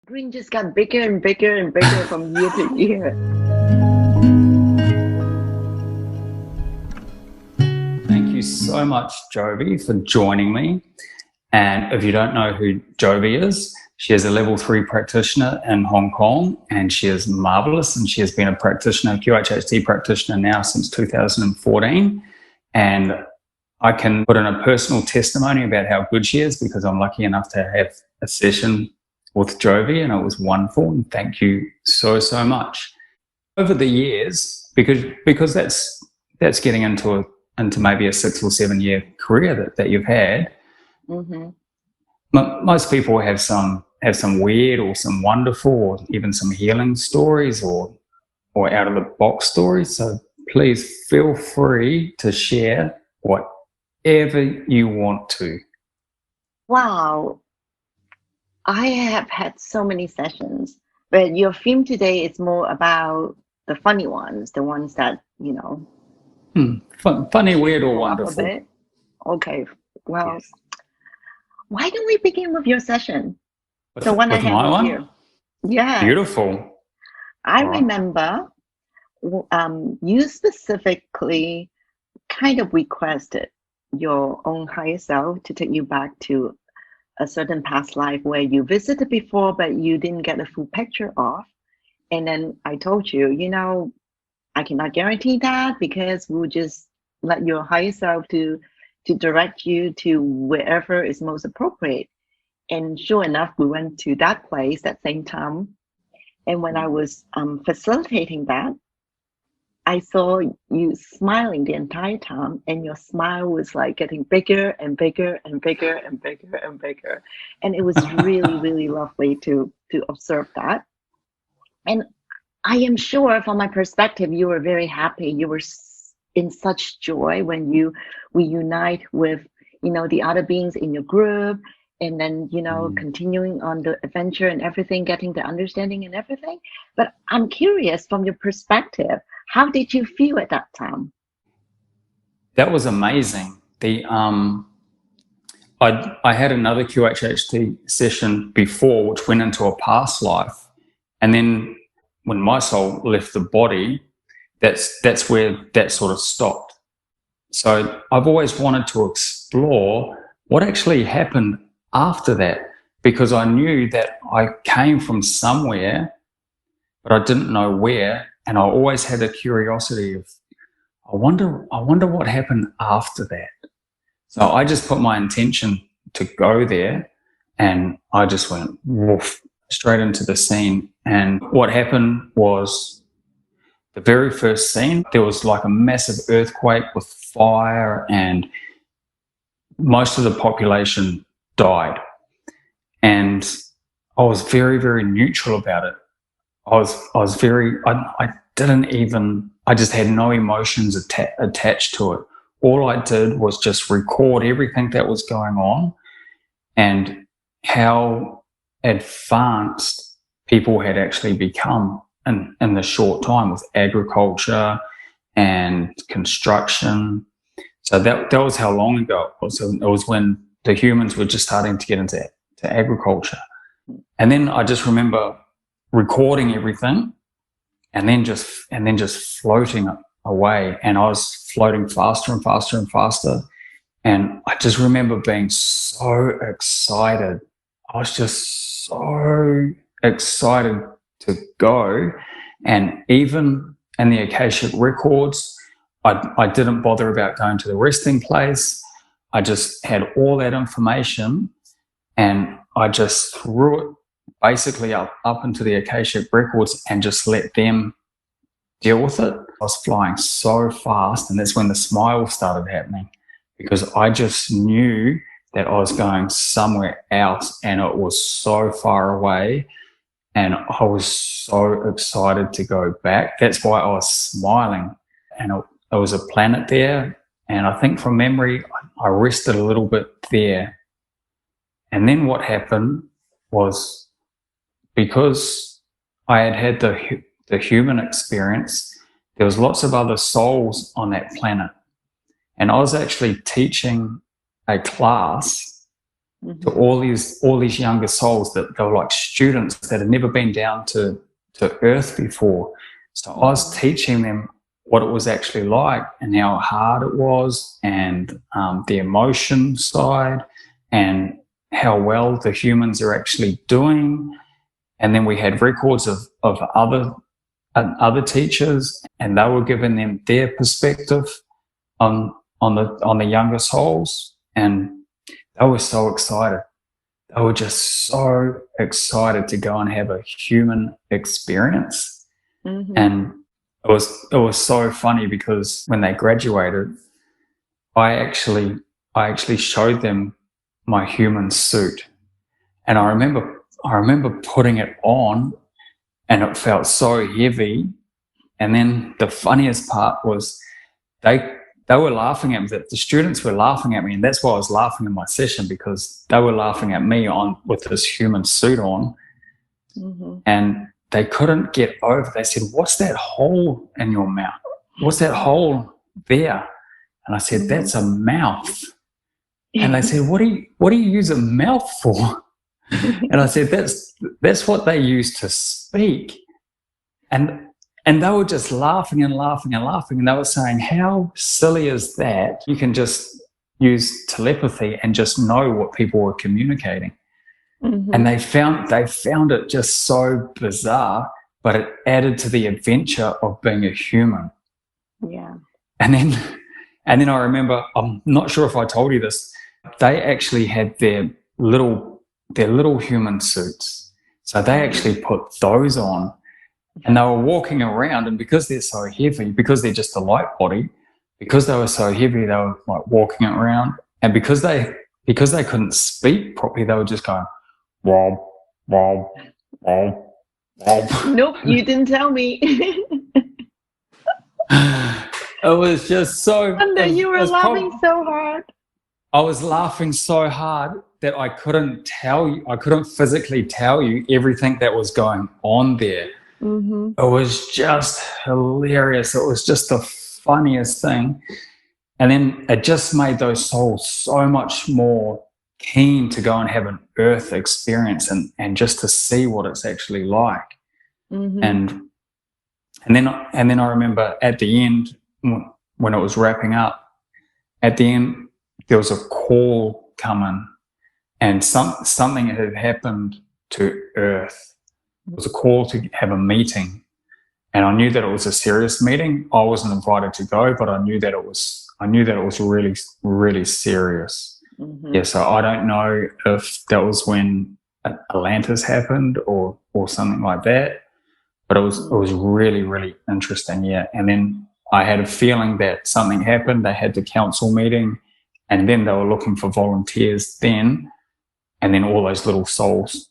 Green just got bigger and bigger and bigger from year to year. Thank you so much, Jovy, for joining me. And if you don't know who Jovy is, she is a level 3 practitioner in Hong Kong, and she is marvelous. And she has been a practitioner, QHHT practitioner now since 2014. And I can put in a personal testimony about how good she is because I'm lucky enough to have a session with Jovy, and it was wonderful. And thank you so much. Over the years, because that's getting into maybe a 6 or 7 year career that you've had. Mm-hmm. Most people have some weird or some wonderful or even some healing stories or out of the box stories. So please feel free to share whatever you want to. Wow. I have had so many sessions, but your theme today is more about the funny ones, the ones that, Funny, weird, or pull up a wonderful. bit. Okay. Well, Yes. why don't we begin with your session? The one I With have my with one? you. Yeah. Beautiful. I All right. remember you specifically kind of requested your own higher self to take you back to a certain past life where you visited before, but you didn't get a full picture of. And then I told you, I cannot guarantee that because we'll just let your higher self to direct you to wherever is most appropriate. And sure enough, we went to that place that same time. And when I was facilitating that, I saw you smiling the entire time, and your smile was like getting bigger and bigger and bigger and bigger and bigger. And it was really, really lovely to observe that. And I am sure from my perspective, you were very happy. You were in such joy when we unite with, the other beings in your group, and then, continuing on the adventure and everything, getting the understanding and everything. But I'm curious from your perspective, how did you feel at that time? That was amazing. I had another QHHT session before, which went into a past life, and then when my soul left the body, that's where that sort of stopped. So I've always wanted to explore what actually happened after that, because I knew that I came from somewhere, but I didn't know where, and I always had a curiosity of, I wonder what happened after that. So I just put my intention to go there, and I just went woof, straight into the scene. And what happened was, the very first scene, there was like a massive earthquake with fire, and most of the population died. And I was very, very neutral about it. I just had no emotions attached to it. All I did was just record everything that was going on and how advanced people had actually become in the short time with agriculture and construction. So that was how long ago it was. It was when the humans were just starting to get into agriculture. And then I just remember recording everything and then just floating away. And I was floating faster and faster and faster. And I just remember being so excited. I was just so excited to go. And even in the Akashic records, I didn't bother about going to the resting place. I just had all that information, and I just threw it basically up into the Akashic records and just let them deal with it. I was flying so fast, and that's when the smile started happening, because I just knew that I was going somewhere else, and it was so far away, and I was so excited to go back. That's why I was smiling. And it was a planet there, and I think from memory I rested a little bit there. And then what happened was, because I had the human experience, there was lots of other souls on that planet. And I was actually teaching a class to all these younger souls that they were like students that had never been down to Earth before. So I was teaching them what it was actually like and how hard it was, and the emotion side, and how well the humans are actually doing. And then we had records of other teachers, and they were giving them their perspective on the younger souls, and they were so excited. They were just so excited to go and have a human experience. And it was so funny because when they graduated, I actually showed them my human suit, and I remember putting it on, and it felt so heavy. And then the funniest part was they were laughing at me. The students were laughing at me, and that's why I was laughing in my session, because they were laughing at me on with this human suit on, and they couldn't get over. They said, "What's that hole in your mouth? What's that hole there?" And I said, "That's a mouth." And they said, "What do you use a mouth for?" And I said, "That's what they use to speak." And they were just laughing and laughing and laughing. And they were saying, "How silly is that? You can just use telepathy and just know what people were communicating." And they found it just so bizarre, but it added to the adventure of being a human. Yeah. And then I remember, I'm not sure if I told you this, they actually had their little human suits. So they actually put those on, and they were walking around, and because they're so heavy, because they're just a light body, because they were so heavy, they were like walking around, and because they couldn't speak properly, they were just going, "Rob, Rob, Rob, Rob." Nope, you didn't tell me. It was just so. And you were laughing so hard. I was laughing so hard that I couldn't tell you. I couldn't physically tell you everything that was going on there. It was just hilarious. It was just the funniest thing. And then it just made those souls so much more keen to go and have an Earth experience, and just to see what it's actually like. And then I remember at the end, when it was wrapping up, at the end there was a call coming, and something had happened to Earth. It was a call to have a meeting, and I knew that it was a serious meeting. I wasn't invited to go, but I knew that it was really, really serious. Yeah, so I don't know if that was when Atlantis happened or something like that, but it was really, really interesting. Yeah, and then I had a feeling that something happened. They had the council meeting, and then they were looking for volunteers then, and then all those little souls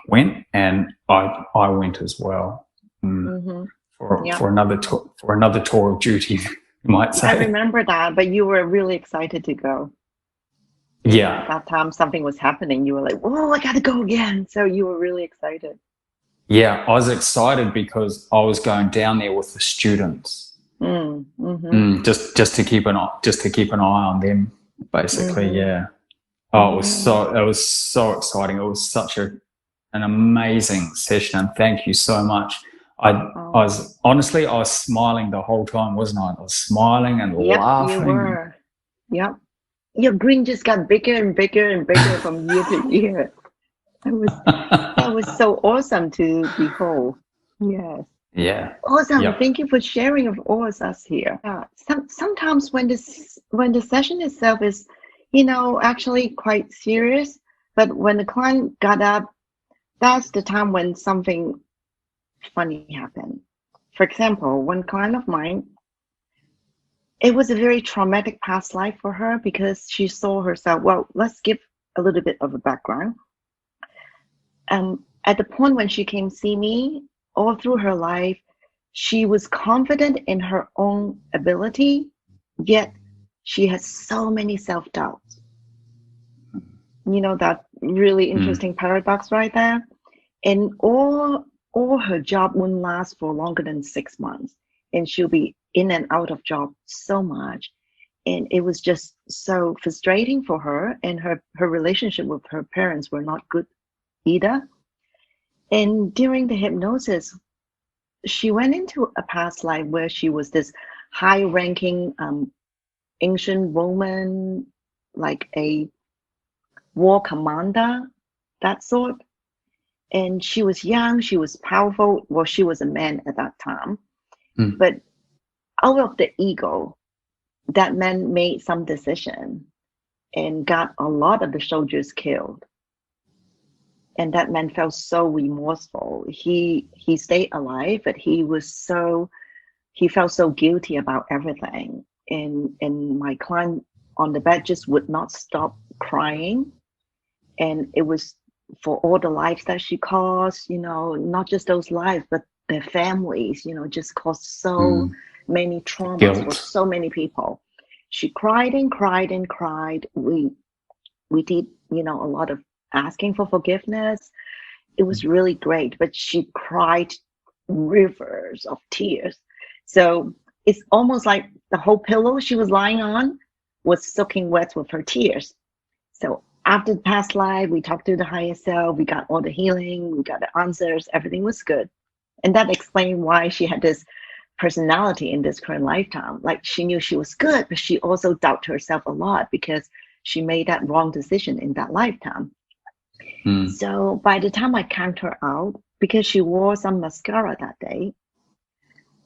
went, and I went as well for another tour of duty, you might say. I remember that, but you were really excited to go. Yeah. At that time something was happening. You were like, "Whoa, I gotta go again." So you were really excited. Yeah, I was excited because I was going down there with the students, just to keep an eye on them, basically. Yeah. Oh, it was so exciting. It was such an amazing session, and thank you so much. I was smiling the whole time, wasn't I? I was smiling and laughing. You were. Yep. Your grin just got bigger and bigger and bigger from year to year. That was so awesome to behold. Yes. Yeah. Awesome. Yep. Thank you for sharing of all of us here. Sometimes when the session itself is, actually quite serious, but when the client got up, that's the time when something funny happened. For example, one client of mine, it was a very traumatic past life for her because she saw herself. Well, let's give a little bit of a background. At the point when she came see me, all through her life, she was confident in her own ability, yet she has so many self-doubts. That really interesting paradox right there. And all her job won't last for longer than 6 months, and she'll be in and out of job so much. And it was just so frustrating for her, and her relationship with her parents were not good either. And during the hypnosis, she went into a past life where she was this high-ranking ancient Roman, like a war commander, that sort. And she was young, she was powerful. Well, she was a man at that time. Mm. But out of the ego, that man made some decision and got a lot of the soldiers killed. And that man felt so remorseful. He stayed alive, but he felt so guilty about everything. And my client on the bed just would not stop crying. And it was for all the lives that she caused, not just those lives, but their families, just caused so many traumas for Guilt. so many people. She cried and cried and cried. We did, a lot of asking for forgiveness. It was really great, but she cried rivers of tears. So it's almost like the whole pillow she was lying on was soaking wet with her tears. So after the past life, we talked to the higher self, we got all the healing, we got the answers, everything was good. And that explained why she had this personality in this current lifetime. Like, she knew she was good, but she also doubted herself a lot because she made that wrong decision in that lifetime. So by the time I count her out, because she wore some mascara that day,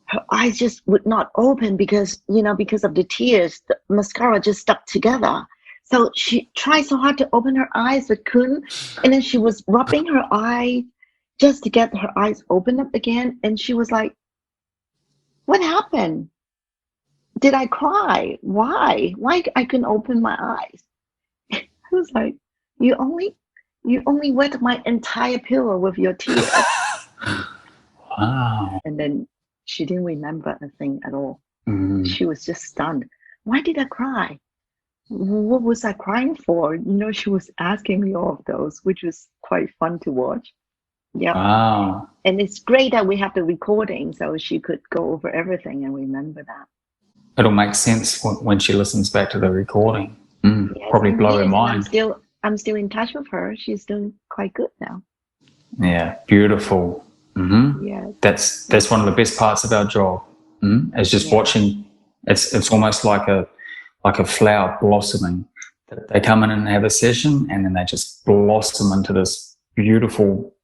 her eyes just would not open because of the tears, the mascara just stuck together. So she tried so hard to open her eyes but couldn't. And then she was rubbing her eye just to get her eyes open up again. And she was like, what happened? Did I cry? Why I couldn't open my eyes? I was like, you only wet my entire pillow with your tears. Wow. And then she didn't remember a thing at all. She was just stunned. Why did I cry? What was I crying for? She was asking me all of those, which was quite fun to watch. Yeah. Wow. And it's great that we have the recording so she could go over everything and remember that. It'll make sense when she listens back to the recording. Yes, Probably and blow her yes, and mind. I'm still in touch with her. She's doing quite good now. Yeah, beautiful. Yeah. That's one of the best parts of our job. Is just watching. It's almost like a flower blossoming. They come in and have a session, and then they just blossom into this beautiful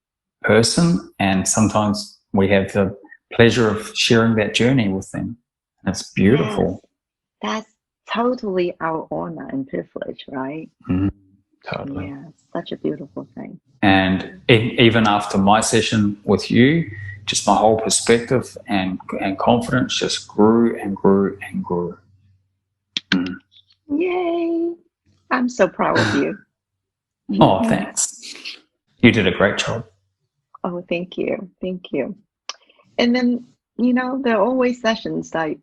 person. And sometimes we have the pleasure of sharing that journey with them. It's beautiful. Yes, that's totally our honor and privilege, right? Totally. Yeah, such a beautiful thing. And even after my session with you, just my whole perspective and confidence just grew and grew and grew. Yay! I'm so proud of you. Oh, thanks. You did a great job. Oh, thank you. Thank you. And then, there are always sessions like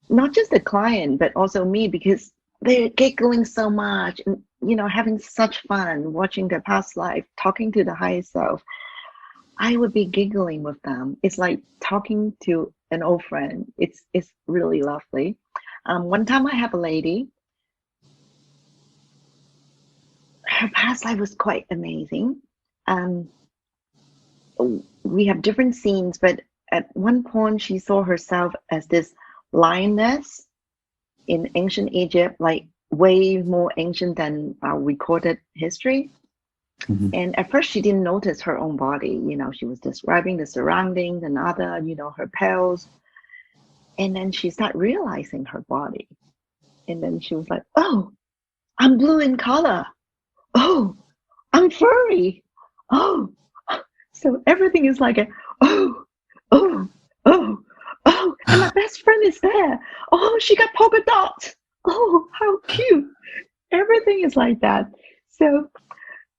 not just the client, but also me, because they're giggling so much and, having such fun watching their past life, talking to the higher self. I would be giggling with them. It's like talking to an old friend. It's really lovely. One time I have a lady, her past life was quite amazing. We have different scenes, but at one point she saw herself as this lioness in ancient Egypt, like way more ancient than our recorded history. And at first she didn't notice her own body. She was describing the surroundings and other, her pearls. And then she started realizing her body. And then she was like, oh, I'm blue in color. Oh, I'm furry. Oh, so everything is like oh, oh, oh, oh, and my best friend is there. Oh, she got polka dots. Oh, how cute. Everything is like that. So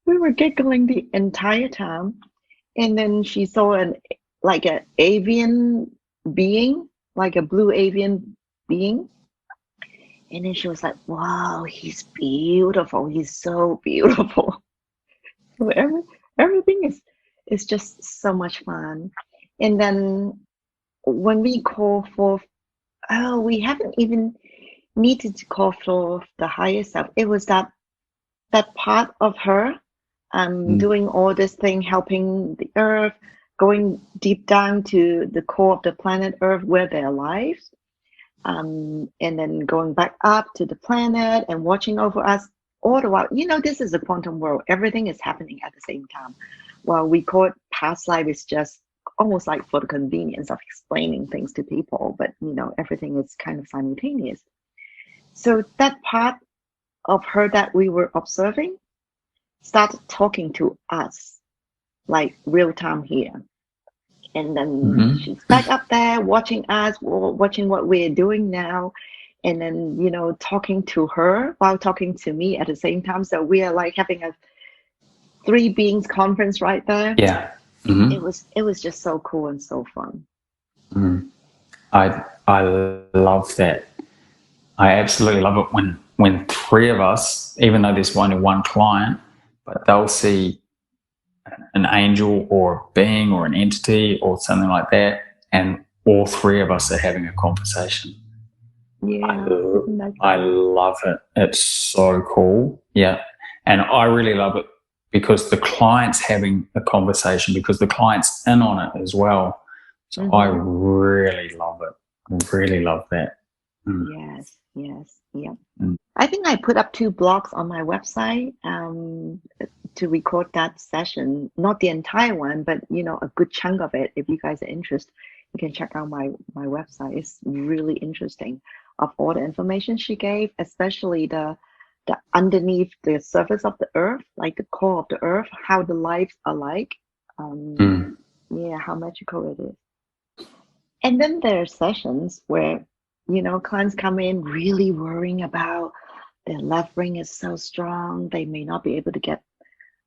we were giggling the entire time. And then she saw an avian being, like a blue avian being. And then she was like, wow, he's beautiful. He's so beautiful. So everything is just so much fun. And then when we call for, oh, we haven't even needed to call for the higher self. It was that part of her doing all this thing, helping the earth, going deep down to the core of the planet Earth where they're alive, and then going back up to the planet and watching over us all the while. You know, this is a quantum world. Everything is happening at the same time. While we call it past life, is just almost like for the convenience of explaining things to people, but you know, everything is kind of simultaneous. So that part of her that we were observing started talking to us like real time here. And then she's back up there watching us, watching what we're doing now. And then, you know, talking to her while talking to me at the same time. So we are like having a three beings conference right there. Yeah. It was just so cool and so fun. I love that. I absolutely love it when three of us, even though there's only one client, but they'll see an angel or a being or an entity or something like that, and all three of us are having a conversation. Yeah, I love it. It's so cool. Yeah. And I really love it because the client's having a conversation, because the client's in on it as well. So I really love it. Really love that. Yes, yeah. I think I put up 2 blogs on my website to record that session. Not the entire one, but you know, a good chunk of it. If you guys are interested, you can check out my website. It's really interesting of all the information she gave, especially the underneath the surface of the earth, like the core of the earth, how the lives are like. Yeah, how magical it is. And then there are sessions where, you know, clients come in really worrying about their left brain is so strong, they may not be able to get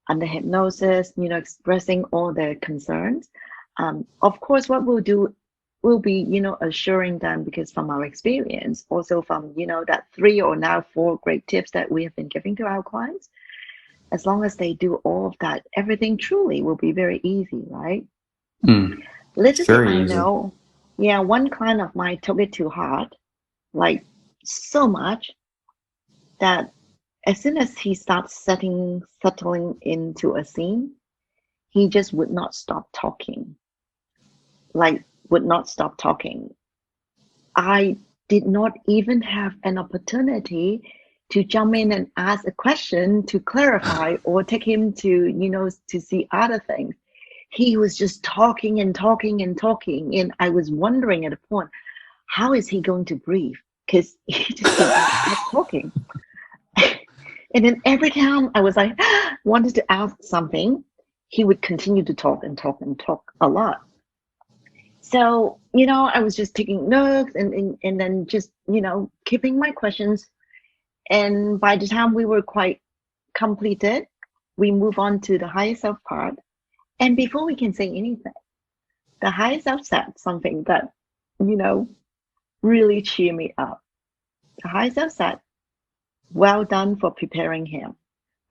under hypnosis, you know, expressing all their concerns. Of course, what we'll do will be, you know, assuring them, because from our experience, also from, you know, that 3 or now 4 great tips that we have been giving to our clients, as long as they do all of that, everything truly will be very easy, right? Let's just say I know, yeah, one client of mine took it to heart, like so much that as soon as he starts settling into a scene, he just would not stop talking. Like, would not stop talking. I did not even have an opportunity to jump in and ask a question to clarify or take him to, you know, to see other things. He was just talking and talking and talking. And I was wondering at a point, how is he going to breathe? Because he just kept talking. And then every time I was like, wanted to ask something, he would continue to talk and talk and talk a lot. So, you know, I was just taking notes and then just, you know, keeping my questions. And by the time we were quite completed, we move on to the higher self part. And before we can say anything, the higher self said something that, you know, really cheered me up. The higher self said, well done for preparing him.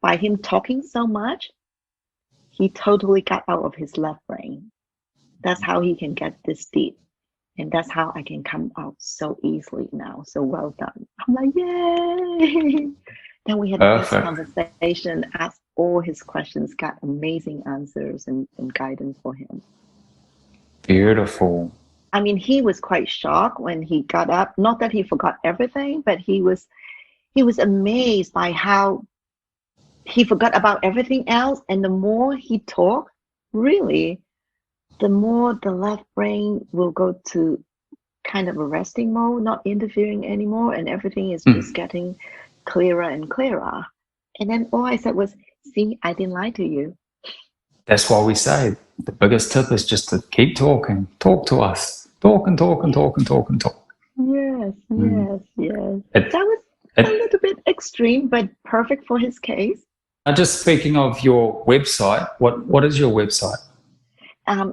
By him talking so much, he totally got out of his left brain. That's how he can get this deep. And that's how I can come out so easily now. So well done. I'm like, yay. Then we had the best conversation, asked all his questions, got amazing answers and guidance for him. Beautiful. I mean, he was quite shocked when he got up. Not that he forgot everything, but he was amazed by how he forgot about everything else. And the more he talked, really, the more the left brain will go to kind of a resting mode, not interfering anymore, and everything is just getting clearer and clearer. And then all I said was, see, I didn't lie to you. That's why we say the biggest tip is just to keep talking. Talk to us. Talk and talk and talk and talk and talk. Yes. That was a little bit extreme, but perfect for his case. Just speaking of your website, what is your website?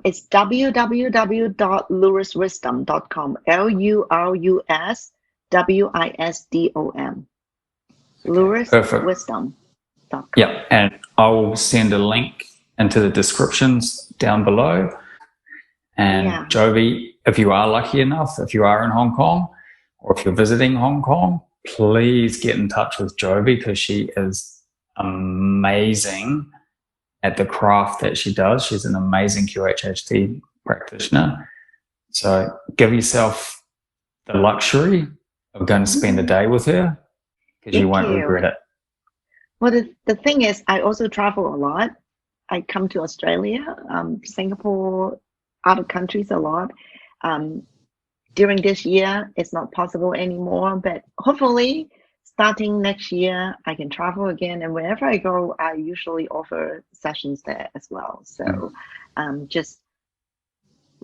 It's www.louriswisdom.com. LURUSWISDOM. louriswisdom.com. Yeah, and I will send a link into the descriptions down below. And Jovy, if you are lucky enough, if you are in Hong Kong or if you're visiting Hong Kong, please get in touch with Jovy, because she is amazing at the craft that she does. She's an amazing QHHT practitioner. So give yourself the luxury of going to spend a day with her, because you Thank won't you. regret it. Well, the thing is, I also travel a lot. I come to Australia, Singapore, other countries a lot. During this year, it's not possible anymore, but hopefully starting next year, I can travel again. And wherever I go, I usually offer sessions there as well. So just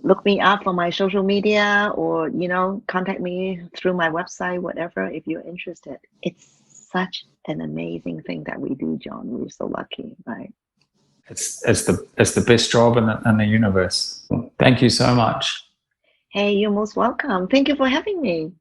look me up on my social media, or, contact me through my website, whatever, if you're interested. It's such an amazing thing that we do, John. We're so lucky, right? It's the best job in the universe. Thank you so much. Hey, you're most welcome. Thank you for having me.